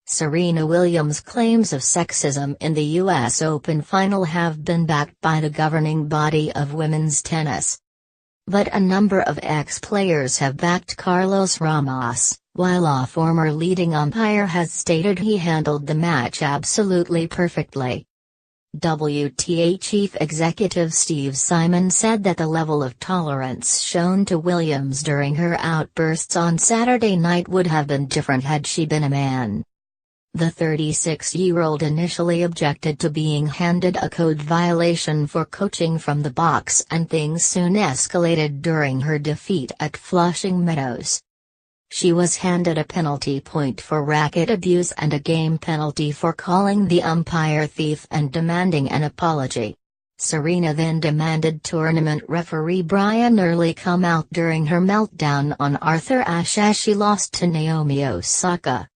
Serena Williams' claims of sexism in the U.S. Open final have been backed by the governing body of women's tennis. But a number of ex-players have backed Carlos Ramos, while a former leading umpire has stated he handled the match absolutely perfectly. WTA chief executive Steve Simon said that the level of tolerance shown to Williams during her outbursts on Saturday night would have been different had she been a man. The 36-year-old initially objected to being handed a code violation for coaching from the box, and things soon escalated during her defeat at Flushing Meadows. She was handed a penalty point for racket abuse and a game penalty for calling the umpire thief and demanding an apology. Serena then demanded tournament referee Brian Early come out during her meltdown on Arthur Ashe as she lost to Naomi Osaka.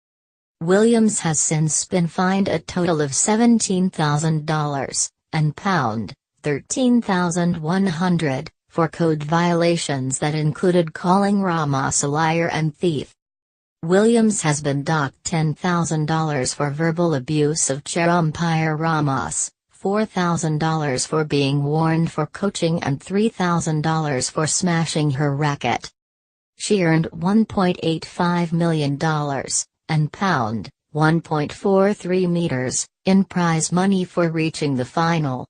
Williams has since been fined a total of $17,000, and $13,100, for code violations that included calling Ramos a liar and thief. Williams has been docked $10,000 for verbal abuse of chair umpire Ramos, $4,000 for being warned for coaching, and $3,000 for smashing her racket. She earned $1.85 million, and $1.43 meters, in prize money for reaching the final.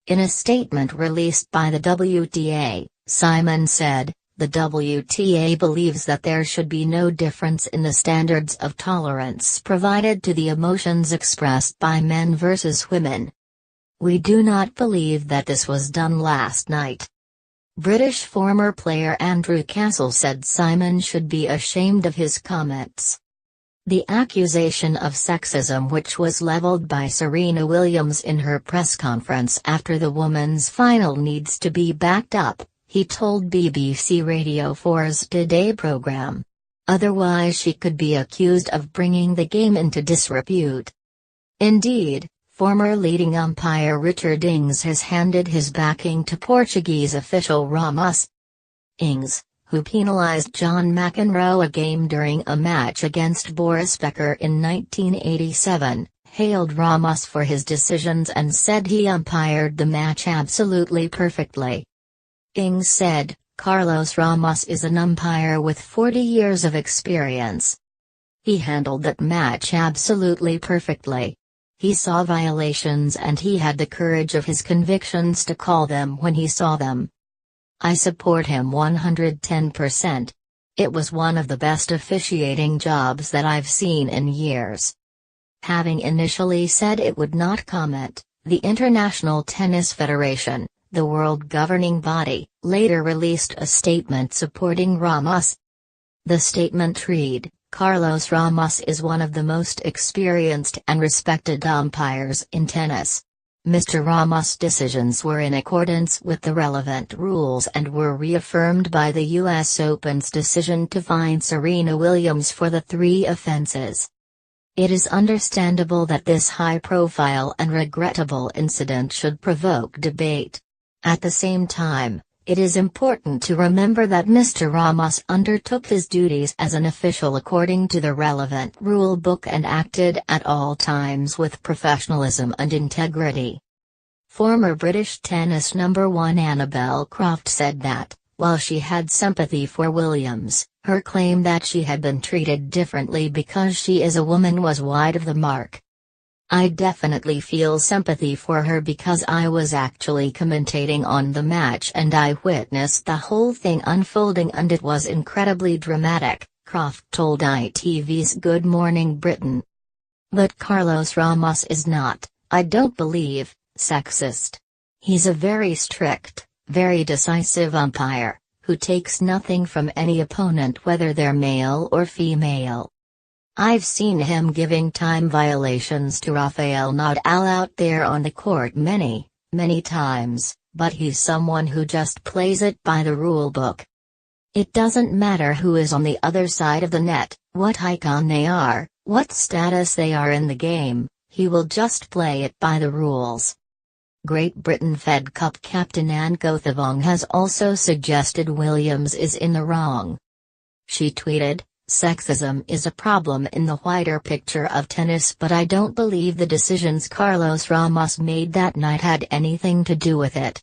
In a statement released by the WTA, Simon said, "The WTA believes that there should be no difference in the standards of tolerance provided to the emotions expressed by men versus women. We do not believe that this was done last night." British former player Andrew Castle said Simon should be ashamed of his comments. The accusation of sexism, which was leveled by Serena Williams in her press conference after the women's final, needs to be backed up, he told BBC Radio 4's Today programme. Otherwise she could be accused of bringing the game into disrepute. Indeed, former leading umpire Richard Ings has handed his backing to Portuguese official Ramos. Ings, who penalized John McEnroe a game during a match against Boris Becker in 1987, hailed Ramos for his decisions and said he umpired the match absolutely perfectly. Ings said, "Carlos Ramos is an umpire with 40 years of experience. He handled that match absolutely perfectly. He saw violations and he had the courage of his convictions to call them when he saw them. I support him 110%. It was one of the best officiating jobs that I've seen in years." Having initially said it would not comment, the International Tennis Federation, the world governing body, later released a statement supporting Ramos. The statement read, "Carlos Ramos is one of the most experienced and respected umpires in tennis. Mr. Ramos' decisions were in accordance with the relevant rules and were reaffirmed by the U.S. Open's decision to fine Serena Williams for the 3 offenses. It is understandable that this high-profile and regrettable incident should provoke debate. At the same time, it is important to remember that Mr. Ramos undertook his duties as an official according to the relevant rule book and acted at all times with professionalism and integrity." Former British tennis number 1 Annabel Croft said that, while she had sympathy for Williams, her claim that she had been treated differently because she is a woman was wide of the mark. "I definitely feel sympathy for her because I was actually commentating on the match and I witnessed the whole thing unfolding and it was incredibly dramatic," Croft told ITV's Good Morning Britain. But Carlos Ramos is not, I don't believe, sexist. He's a very strict, very decisive umpire, who takes nothing from any opponent whether they're male or female. I've seen him giving time violations to Rafael Nadal out there on the court many, many times, but he's someone who just plays it by the rule book. It doesn't matter who is on the other side of the net, what icon they are, what status they are in the game, he will just play it by the rules." Great Britain Fed Cup captain Anne Gothavong has also suggested Williams is in the wrong. She tweeted, Sexism is a problem in the wider picture of tennis, but I don't believe the decisions Carlos Ramos made that night had anything to do with it.